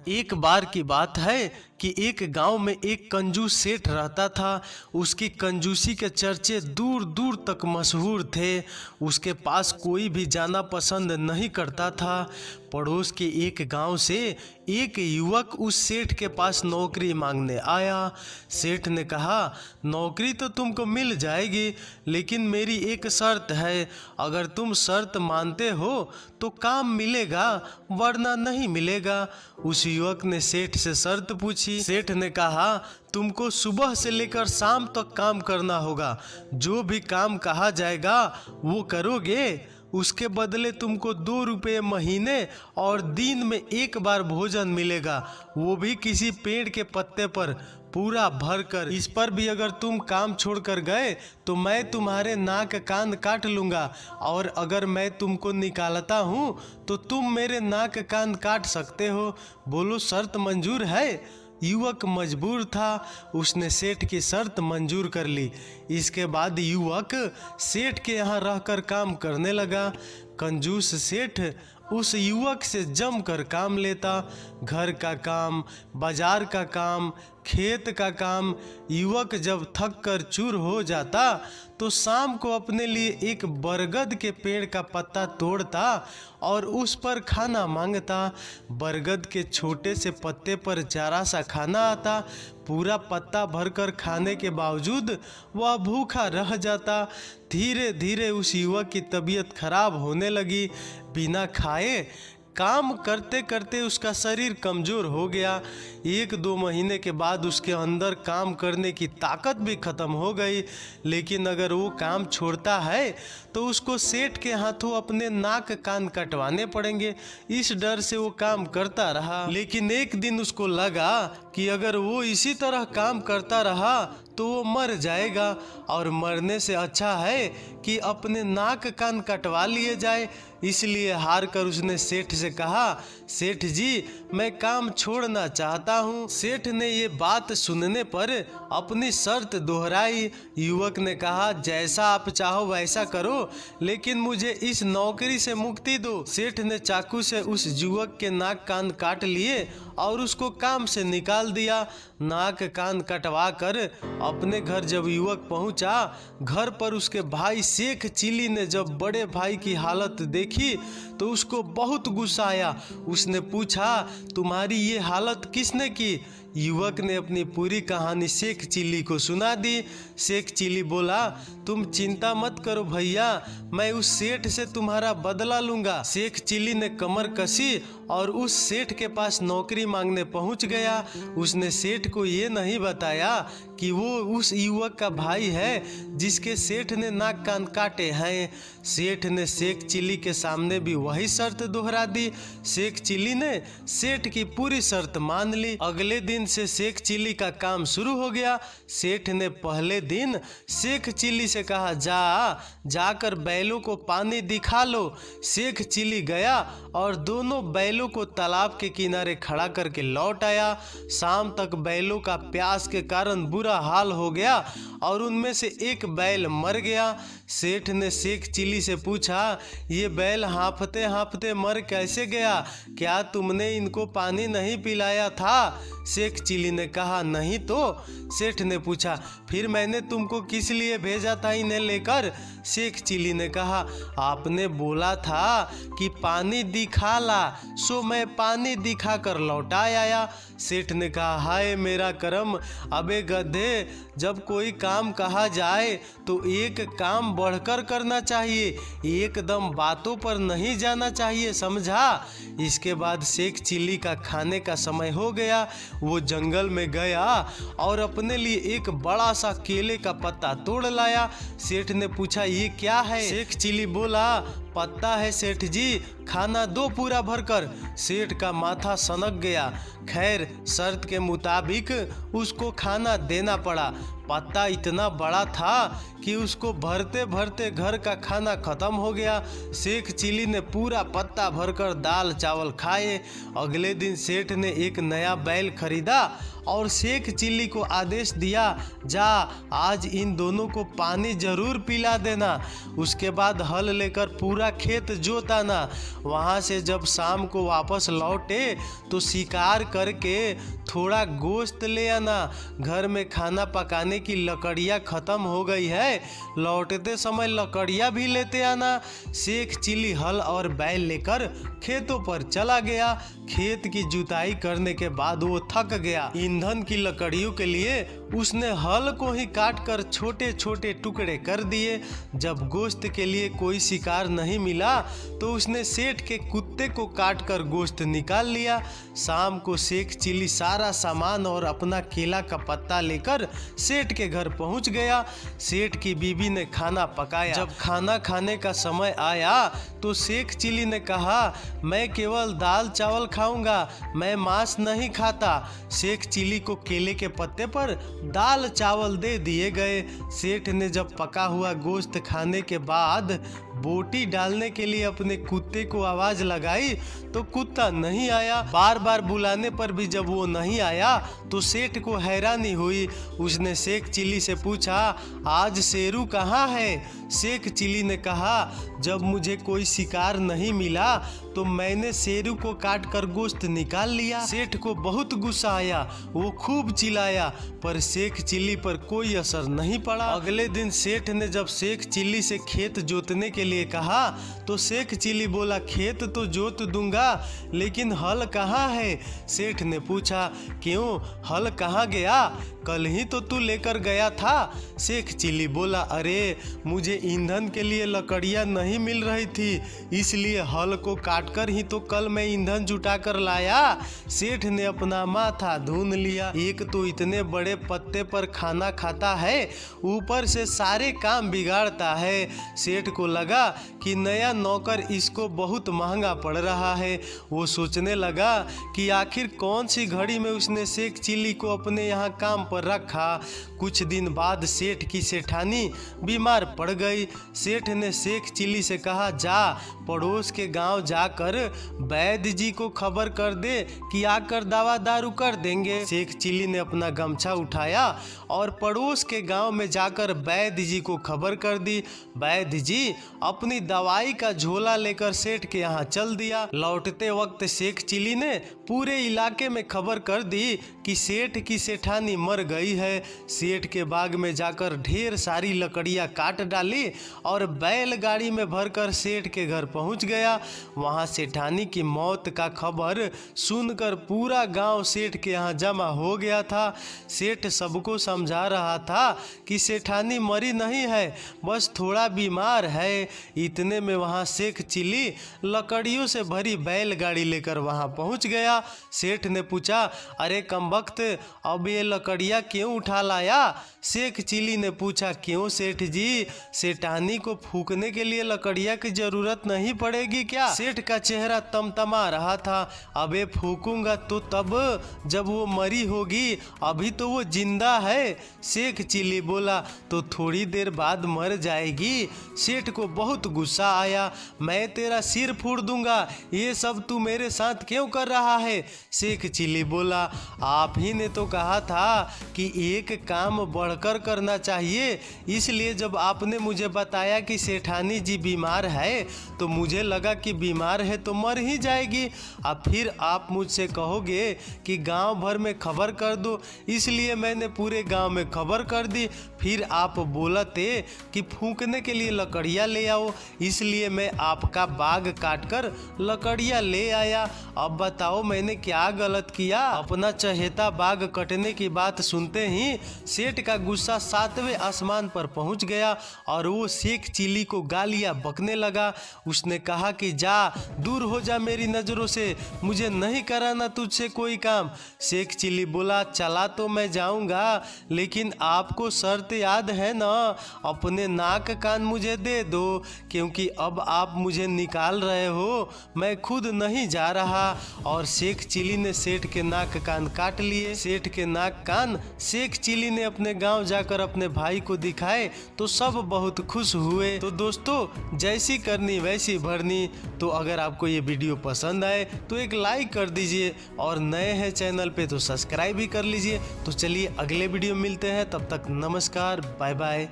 एक बार की बात है कि एक गांव में एक कंजूस सेठ रहता था। उसकी कंजूसी के चर्चे दूर दूर तक मशहूर थे। उसके पास कोई भी जाना पसंद नहीं करता था। पड़ोस के एक गांव से एक युवक उस सेठ के पास नौकरी मांगने आया। सेठ ने कहा, नौकरी तो तुमको मिल जाएगी, लेकिन मेरी एक शर्त है। अगर तुम शर्त मानते हो तो काम मिलेगा, वरना नहीं मिलेगा। उस युवक ने सेठ से शर्त पूछी। सेठ ने कहा, तुमको सुबह से लेकर शाम तक काम करना होगा। जो भी काम कहा जाएगा वो करोगे। उसके बदले तुमको 2 रुपये महीने और दिन में 1 बार भोजन मिलेगा, वो भी किसी पेड़ के पत्ते पर पूरा भर कर। इस पर भी अगर तुम काम छोड़कर गए तो मैं तुम्हारे नाक कान काट लूँगा, और अगर मैं तुमको निकालता हूँ तो तुम मेरे नाक कान काट सकते हो। बोलो, शर्त मंजूर है? युवक मजबूर था। उसने सेठ की शर्त मंजूर कर ली। इसके बाद युवक सेठ के यहाँ रहकर काम करने लगा। कंजूस सेठ उस युवक से जमकर काम लेता। घर का काम, बाजार का काम, खेत का काम। युवक जब थक कर चूर हो जाता तो शाम को अपने लिए एक बरगद के पेड़ का पत्ता तोड़ता और उस पर खाना मांगता। बरगद के छोटे से पत्ते पर जरा सा खाना आता। पूरा पत्ता भरकर खाने के बावजूद वह भूखा रह जाता। धीरे धीरे उस युवक की तबीयत खराब होने लगी। बिना खाए काम करते करते उसका शरीर कमज़ोर हो गया। 1-2 महीने के बाद उसके अंदर काम करने की ताकत भी ख़त्म हो गई। लेकिन अगर वो काम छोड़ता है तो उसको सेठ के हाथों अपने नाक कान कटवाने पड़ेंगे। इस डर से वो काम करता रहा। लेकिन एक दिन उसको लगा कि अगर वो इसी तरह काम करता रहा तो वो मर जाएगा, और मरने से अच्छा है कि अपने नाक कान कटवा लिए जाए। इसलिए हार कर उसने सेठ से कहा, सेठ जी, मैं काम छोड़ना चाहता हूँ। सेठ ने ये बात सुनने पर अपनी शर्त दोहराई। युवक ने कहा, जैसा आप चाहो वैसा करो, लेकिन मुझे इस नौकरी से मुक्ति दो। सेठ ने चाकू से उस युवक के नाक कान काट लिए और उसको काम से निकाल दिया। नाक कान कटवा कर अपने घर जब युवक पहुंचा, घर पर उसके भाई शेख चिली ने जब बड़े भाई की हालत देखी तो उसको बहुत गुस्सा आया। उसने पूछा, तुम्हारी ये हालत किसने की? युवक ने अपनी पूरी कहानी शेख चिली को सुना दी। शेख चिली बोला, तुम चिंता मत करो भैया, मैं उस सेठ से तुम्हारा बदला लूँगा। शेख चिली ने कमर कसी और उस सेठ के पास नौकरी मांगने पहुंच गया। उसने सेठ को ये नहीं बताया कि वो उस युवक का भाई है जिसके सेठ ने नाक कान काटे हैं। सेठ ने शेख चिली के सामने भी वही शर्त दोहरा दी। शेख चिली ने सेठ की पूरी शर्त मान ली। अगले दिन से शेख चिली का काम शुरू हो गया। सेठ ने पहले दिन शेख चिली से कहा, जाकर बैलों को पानी दिखा लो। शेख चिली गया और दोनों बैलों को तालाब के किनारे खड़ा करके लौट आया। शाम तक बैलों का प्यास के कारण बुरा हाल हो गया और उनमें से एक बैल मर गया। सेठ ने शेख चिली से पूछा, ये बैल हाँफते हाँफते मर कैसे गया? क्या तुमने इनको पानी नहीं पिलाया था? शेख चिली ने कहा, नहीं तो। सेठ ने पूछा, फिर मैंने तुमको किस लिए भेजा था इन्हें लेकर? शेख चिली ने कहा, आपने बोला था कि पानी दिखा ला, सो मैं पानी दिखा कर लौटा आया। सेठ ने कहा, हाय मेरा करम, अबे गधे, जब कोई काम कहा जाए तो एक काम बढ़कर करना चाहिए, एकदम बातों पर नहीं जाना चाहिए, समझा? इसके बाद शेख चिली का खाने का समय हो गया। वो जंगल में गया और अपने लिए एक बड़ा सा केले का पत्ता तोड़ लाया। सेठ ने पूछा, ये क्या है? शेख चिली बोला, पत्ता है सेठ जी, खाना दो पूरा भरकर। सेठ का माथा सनक गया। खैर, शर्त के मुताबिक उसको खाना देना पड़ा। पत्ता इतना बड़ा था कि उसको भरते भरते घर का खाना खत्म हो गया। शेख चिली ने पूरा पत्ता भरकर दाल चावल खाए। अगले दिन सेठ ने एक नया बैल खरीदा और शेख चिली को आदेश दिया, जा आज इन दोनों को पानी जरूर पिला देना। उसके बाद हल लेकर पूरा खेत जोताना। वहाँ से जब शाम को वापस लौटे तो शिकार करके थोड़ा गोश्त ले आना। घर में खाना पकाने की लकड़ियाँ ख़त्म हो गई है, लौटते समय लकड़ियाँ भी लेते आना। शेख चिली हल और बैल लेकर खेतों पर चला गया। खेत की जुताई करने के बाद वो थक गया। ईंधन की लकड़ियों के लिए उसने हल को ही काट कर छोटे छोटे टुकड़े कर दिए। जब गोश्त के लिए कोई शिकार नहीं मिला तो उसने सेठ के कुत्ते को काट कर गोश्त निकाल लिया। शाम को शेख चिली सारा सामान और अपना केला का पत्ता लेकर सेठ के घर पहुंच गया। सेठ की बीबी ने खाना पकाया। जब खाना खाने का समय आया तो शेख चिली ने कहा, मैं केवल दाल चावल खाऊंगा, मैं मांस नहीं खाता। शेख चिली को केले के पत्ते पर दाल चावल दे दिए गए। सेठ ने जब पका हुआ गोश्त खाने के बाद बोटी डालने के लिए अपने कुत्ते को आवाज लगाई तो कुत्ता नहीं आया। बार बार बुलाने पर भी जब वो नहीं आया तो सेठ को हैरानी हुई। उसने शेख चिली से पूछा, आज शेरू कहाँ है? शेख चिली ने कहा, जब मुझे कोई शिकार नहीं मिला तो मैंने शेरू को काट कर गोश्त निकाल लिया। सेठ को बहुत गुस्सा आया, वो खूब चिल्लाया पर शेख चिली पर कोई असर नहीं पड़ा। अगले दिन सेठ ने जब शेख चिली से खेत जोतने के लिए कहा तो शेख चिली बोला, खेत तो जोत दूंगा लेकिन हल कहाँ है? सेठ ने पूछा, क्यों, हल कहाँ गया? कल ही तो तू लेकर गया था। शेख चिली बोला, अरे मुझे ईंधन के लिए लकड़ियाँ नहीं मिल रही थी, इसलिए हल को काटकर ही तो कल मैं ईंधन जुटा कर लाया। सेठ ने अपना माथा धुन लिया। एक तो इतने बड़े पत्ते पर खाना खाता है, ऊपर से सारे काम बिगाड़ता है। सेठ को लगा कि नया नौकर इसको बहुत महंगा पड़ रहा है। वो सोचने लगा कि आखिर कौन सी घड़ी में उसने शेख चिली को अपने यहाँ काम पर रखा। कुछ दिन बाद सेठ की सेठानी बीमार पड़ गई। सेठ ने शेख चिली से कहा, जा पड़ोस के गांव जाकर वैद्य जी को खबर कर दे कि आकर दवा दारू कर देंगे। शेख चिली ने अपना गमछा उठाया और पड़ोस के गांव में जाकर वैद्य जी को खबर कर दी। वैद्य जी अपनी दवाई का झोला लेकर सेठ के यहाँ चल दिया। लौटते वक्त शेख चिली ने पूरे इलाके में खबर कर दी कि सेठ की सेठानी मर गई है। सेठ के बाग में जाकर ढेर सारी लकड़ियाँ काट डाली और बैलगाड़ी में भरकर सेठ के घर पहुंच गया। वहां सेठानी की मौत का खबर सुनकर पूरा गांव सेठ के यहाँ जमा हो गया था। सेठ सबको समझा रहा था कि सेठानी मरी नहीं है, बस थोड़ा बीमार है। इतने में वहां शेख चिली लकड़ियों से भरी बैलगाड़ी लेकर वहां पहुंच गया। सेठ ने पूछा, अरे कमबख्त, अब ये लकड़ियाँ क्यों उठा लाया? शेख चिली ने पूछा, क्यों सेठ जी, सेठानी को फूकने के लिए लकड़ियाँ की जरूरत नहीं पड़ेगी क्या? सेठ का चेहरा तमतमा रहा था। अबे फूकूंगा तो तब जब वो मरी होगी, अभी तो वो जिंदा है। शेख चिली बोला, तो थोड़ी देर बाद मर जाएगी। सेठ को बहुत गुस्सा आया, मैं तेरा सिर फोड़ दूंगा, ये सब तू मेरे साथ क्यों कर रहा है? शेख चिली बोला, आप ही ने तो कहा था कि एक काम बढ़कर करना चाहिए, इसलिए जब आपने मुझे बताया कि सेठानी जी बीमार है तो मुझे लगा कि बीमार है तो मर ही जाएगी। अब फिर आप मुझसे कहोगे कि गांव भर में खबर कर दो, इसलिए मैंने पूरे गांव में खबर कर दी। फिर आप बोलते कि फूंकने के लिए लकड़ियाँ ले आओ, इसलिए मैं आपका बाग काटकर लकड़ियाँ ले आया। अब बताओ मैंने क्या गलत किया? अपना चहेता बाग कटने की बात सुनते ही सेठ का गुस्सा 7वें आसमान पर पहुंच गया और वो शेख चिली को गालियां बकने लगा। उसने कहा कि जा दूर हो जा मेरी नज़रों से, मुझे नहीं कराना तुझसे कोई काम। शेख चिली बोला, चला तो मैं जाऊंगा, लेकिन आपको शर्त याद है ना, अपने नाक कान मुझे दे दो, क्योंकि अब आप मुझे निकाल रहे हो, मैं खुद नहीं जा रहा। और शेख शेख चिली ने सेठ के नाक कान काट लिए। सेठ के नाक कान शेख चिली ने अपने गांव जाकर अपने भाई को दिखाए तो सब बहुत खुश हुए। तो दोस्तों, जैसी करनी वैसी भरनी। तो अगर आपको ये वीडियो पसंद आए तो एक लाइक कर दीजिए और नए हैं चैनल पे तो सब्सक्राइब भी कर लीजिए। तो चलिए अगले वीडियो मिलते हैं, तब तक नमस्कार, बाय बाय।